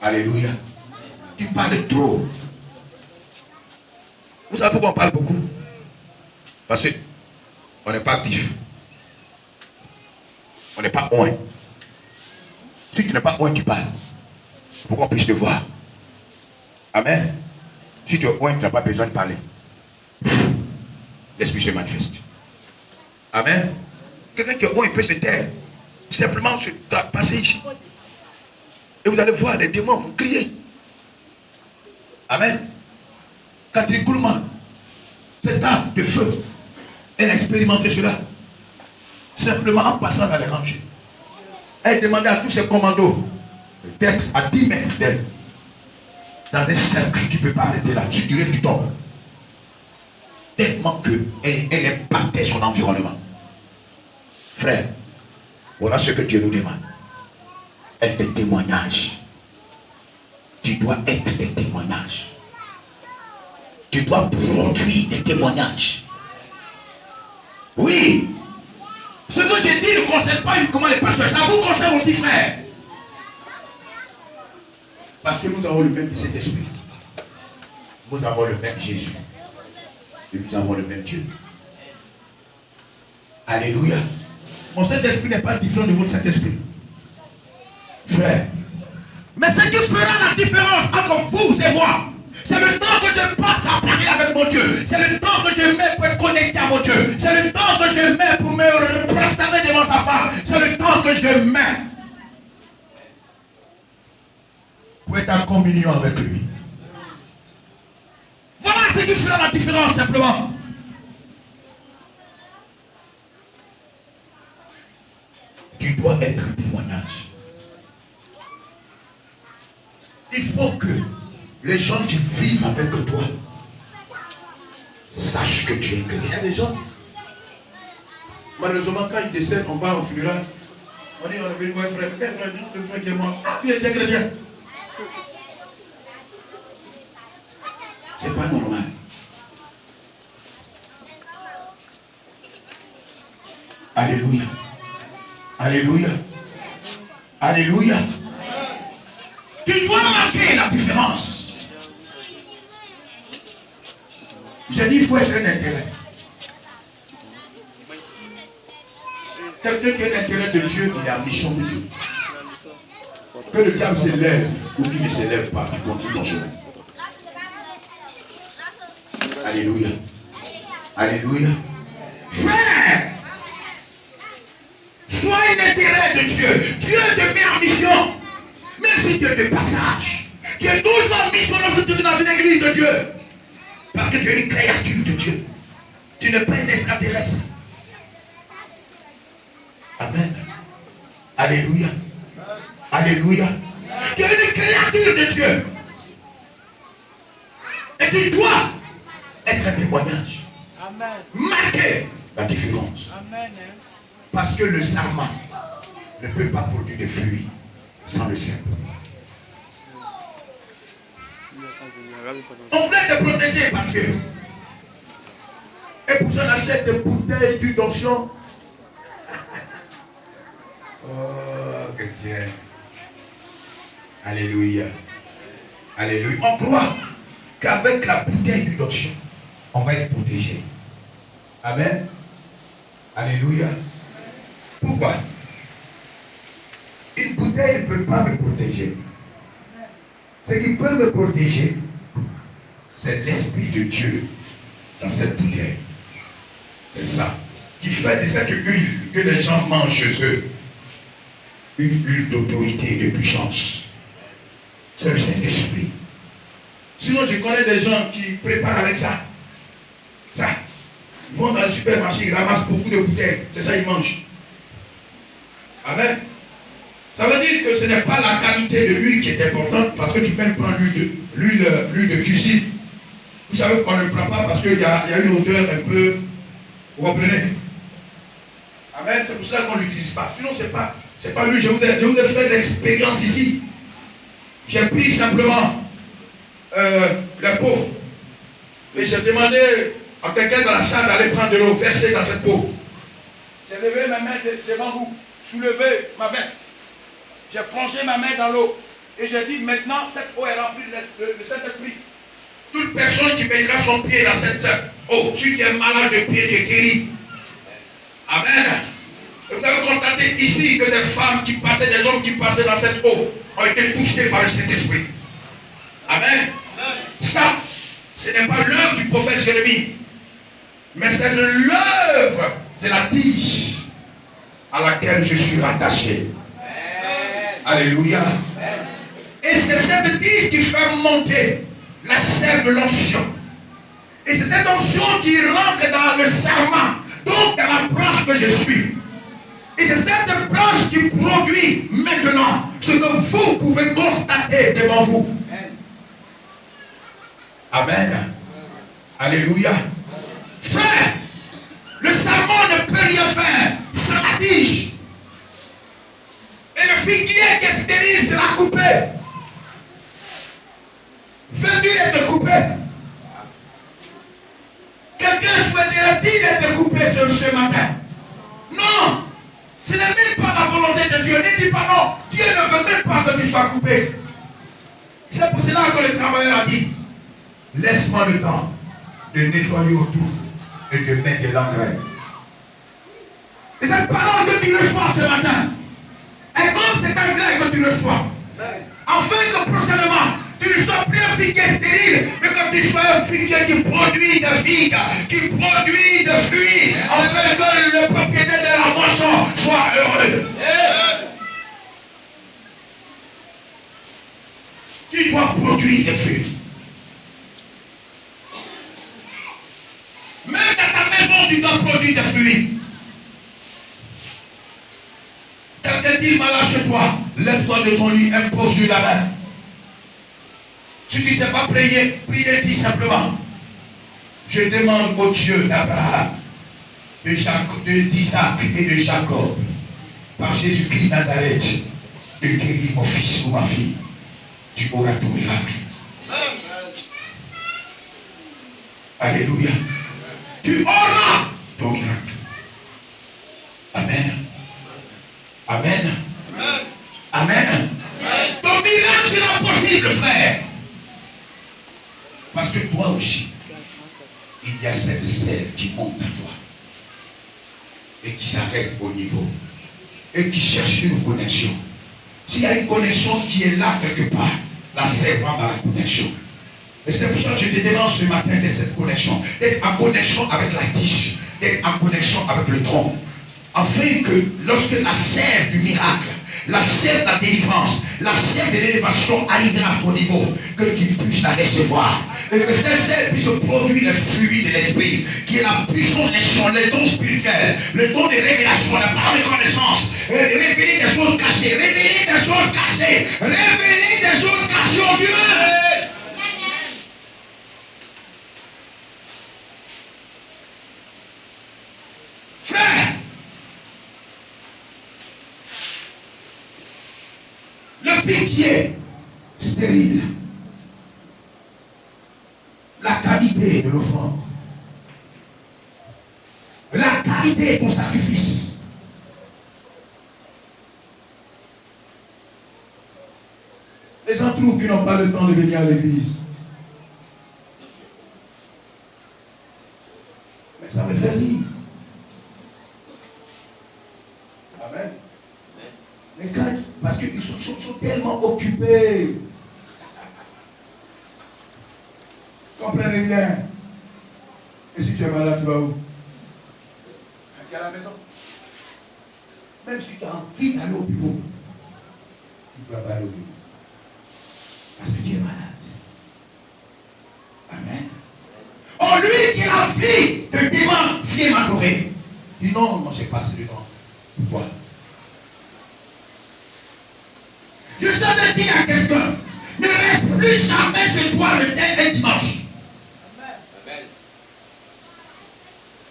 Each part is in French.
Alléluia. Tu parles trop. Vous savez pourquoi on parle beaucoup? Parce qu'on n'est pas actif. On n'est pas loin. Si tu n'es pas loin, tu parles. Pour qu'on puisse te voir. Amen. Si tu es loin, tu n'as pas besoin de parler. L'esprit se manifeste. Amen. Quelqu'un qui est loin, il peut se taire. Simplement se passer ici. Et vous allez voir les démons vous crier. Amen. Catherine Kuhlman, cette âme de feu, elle a expérimenté cela. Simplement en passant dans les rangées. Elle demandait à tous ses commandos d'être à 10 mètres d'elle. Dans un cercle, tu ne peux pas arrêter là. Tu dirais que tu tombes. Tellement qu'elle impactait son environnement. Frère, voilà ce que Dieu nous demande. Être des témoignages. Tu dois être des témoignages. Tu dois produire des témoignages. Oui. Ce que j'ai dit ne concerne pas uniquement les pasteurs. Ça vous concerne aussi, frère. Parce que nous avons le même Saint-Esprit. Nous avons le même Jésus. Et nous avons le même Dieu. Alléluia. Mon Saint-Esprit n'est pas différent de votre Saint-Esprit. Frère. Mais ce qui fera la différence entre vous et moi, c'est le temps que je passe à parler avec mon Dieu. C'est le temps que je mets pour être connecté à mon Dieu. C'est le temps que je mets pour me prosterner devant sa femme. C'est le temps que je mets pour être en communion avec lui. Voilà ce qui fera la différence simplement. Tu dois être un témoignage. Il faut que les gens qui vivent avec toi sachent que tu es chrétien. Il y a des gens, malheureusement, quand ils décèdent, on va au funérail. On dit, on est venu voir un frère. Quel frère? Le frère qui est mort. Ah, tu es chrétien. C'est pas normal. Alléluia. Alléluia. Alléluia. Tu dois marquer la différence. J'ai dit, il faut être un intérêt. Quelqu'un qui a l'intérêt de Dieu, il a la mission de Dieu. Que le diable s'élève ou qu'il ne s'élève pas, tu continues ton chemin. Alléluia. Alléluia. Frère, sois un intérêt de Dieu. Dieu te met en mission. Même si tu es de passage, tu es toujours en mission lorsque tu es dans une église de Dieu. Parce que tu es une créature de Dieu. Tu n'es pas un extraterrestre. Amen. Alléluia. Alléluia. Tu es une créature de Dieu. Et tu dois être un témoignage. Amen. Marquer la différence. Amen. Parce que le sarment ne peut pas produire de fruits sans le sel. On voulait te protéger par Dieu. Et pour ça, on achète des bouteilles d'huile d'onction. Oh, que Dieu. Alléluia. Alléluia. On croit qu'avec la bouteille d'huile d'onction, on va être protégé. Amen. Alléluia. Pourquoi? Une bouteille ne peut pas me protéger. Ce qui peut me protéger, c'est l'Esprit de Dieu dans cette bouteille. C'est ça. Qui fait de cette huile que les gens mangent chez eux une huile d'autorité et de puissance. C'est le Saint-Esprit. Sinon, je connais des gens qui préparent avec ça. Ça. Ils vont dans le supermarché, ils ramassent beaucoup de bouteilles. C'est ça, ils mangent. Amen. Ça veut dire que ce n'est pas la qualité de l'huile qui est importante, parce que tu peux prendre l'huile de cuisine. Vous savez qu'on ne le prend pas parce qu'il y a une odeur un peu. Vous comprenez? Amen. C'est pour cela qu'on ne l'utilise pas. Sinon, c'est pas l'huile. Je vous ai fait l'expérience ici. J'ai pris simplement la peau. Et j'ai demandé à quelqu'un dans la salle d'aller prendre de l'eau, verser dans cette peau. J'ai levé ma main devant vous, soulevé ma veste. J'ai plongé ma main dans l'eau. Et je dis maintenant, cette eau est remplie de Saint-Esprit. Toute personne qui mettra son pied dans cette eau, celui qui est malade de pied, qui est guéri. Amen. Vous avez constaté ici que des femmes qui passaient, des hommes qui passaient dans cette eau ont été touchés par le Saint-Esprit. Amen. Ça, ce n'est pas l'œuvre du prophète Jérémie, mais c'est l'œuvre de la tige à laquelle je suis rattaché. Alléluia. Et c'est cette tige qui fait monter la sève de l'onction. Et c'est cette onction qui rentre dans le serment, donc dans la branche que je suis. Et c'est cette branche qui produit maintenant ce que vous pouvez constater devant vous. Amen. Alléluia. Frère, le serment ne peut rien faire sans la tige. Et le figuier qui est stérile sera coupé. Venu être coupé. Quelqu'un souhaiterait-il être coupé ce matin? Non. Ce n'est même pas la volonté de Dieu. Ne dis pas non. Dieu ne veut même pas que tu sois coupé. C'est pour cela que le travailleur a dit, laisse-moi le temps de nettoyer autour et de mettre de l'engrais. Et cette parole que tu reçois ce matin est comme cet engrais que tu reçois. Afin que prochainement, tu ne sois plus un figuier stérile, mais que tu sois un figuier qui produit de figues, qui produit de fruits, afin que le propriétaire de la moisson soit heureux. Tu dois produire des fruits. Même dans ta maison, tu dois produire des fruits. Quelqu'un dit malade chez toi, lève-toi de ton lit, impose-lui la main. Si tu ne sais pas prier, dis simplement. Je demande au Dieu d'Abraham, d'Isaac et de Jacob, par Jésus-Christ Nazareth, de guérir mon fils ou ma fille. Tu auras ton miracle. Alléluia. Tu auras ton miracle. Amen. Amen. Amen. Ton miracle sera possible, frère. Parce que toi aussi, il y a cette sève qui monte à toi et qui s'arrête au niveau et qui cherche une connexion. S'il y a une connexion qui est là quelque part, la sève va dans la connexion. Et c'est pour ça que je te demande ce matin de cette connexion, d'être en connexion avec la tige, d'être en connexion avec le tronc, afin que lorsque la sève du miracle, la sève de la délivrance, la sève de l'élévation arrivera à ton niveau, que tu puisses la recevoir. Et que cette sève puisse produire le fruit de l'esprit, qui est la puissance des sons, le don spirituel, le don de révélation, la parole de connaissance, révéler des choses cachées, révéler des choses cachées, révéler des choses cachées aux humains. Frère, le figuier stérile, la qualité de l'offrande, la qualité de ton sacrifice. Les gens trouvent qu'ils n'ont pas le temps de venir à l'église. Mais ça me fait rire. Amen. Mais quand, parce qu'ils sont tellement occupés. Comprenez bien. Et si tu es malade, tu vas où? Tu es à la maison. Même si tu as envie d'aller au bureau, tu ne dois pas aller au bureau. Parce que tu es malade. Amen. Oh, lui qui a la vie te demande, viens m'adorer. Dis non, moi j'ai passé le temps. Pourquoi? Je savais dire à quelqu'un, ne reste plus jamais chez toi le dernier dimanche.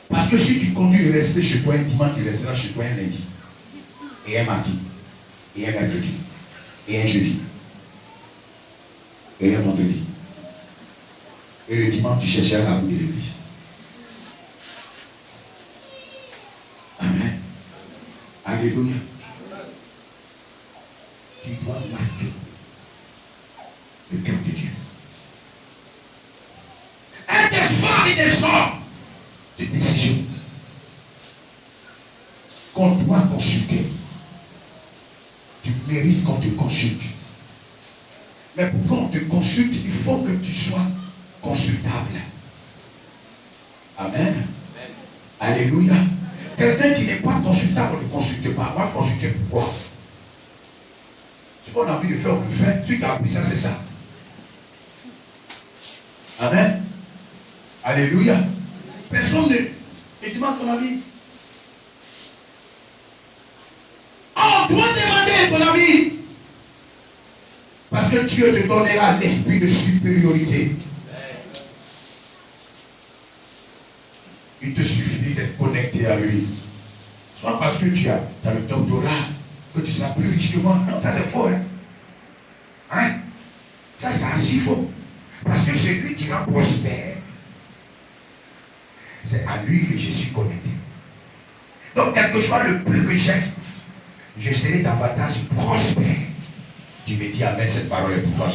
Parce que si tu conduis de rester chez toi un dimanche, tu resteras chez toi un lundi, et un mardi, et un mercredi, et un jeudi, et un vendredi. Et le dimanche, tu chercheras la route de l'église. Amen. Alléluia. Tu dois marquer le cœur de Dieu. Un des phares et des hommes de décision qu'on doit consulter. Tu mérites qu'on te consulte. Mais pour qu'on te consulte, il faut que tu sois consultable. Amen. Alléluia. Quelqu'un qui n'est pas consultable, on ne le consulte pas. On va consulter pourquoi? Ce qu'on a envie de faire, on le fait. Celui qui a appris ça, c'est ça. Amen. Alléluia. Personne ne... Et dis-moi ton avis. On doit demander ton avis. Parce que Dieu te donnera l'esprit de supériorité. Il te suffit d'être connecté à lui. Soit parce que tu as le doctorat, que tu sais plus riche que moi. Non, ça c'est faux. Hein? Ça c'est archi faux. Parce que celui qui va prospérer, c'est à lui que je suis connecté. Donc, quel que soit le peu que j'ai, je serai davantage prospère. Tu me dis amen, cette parole est pour toi.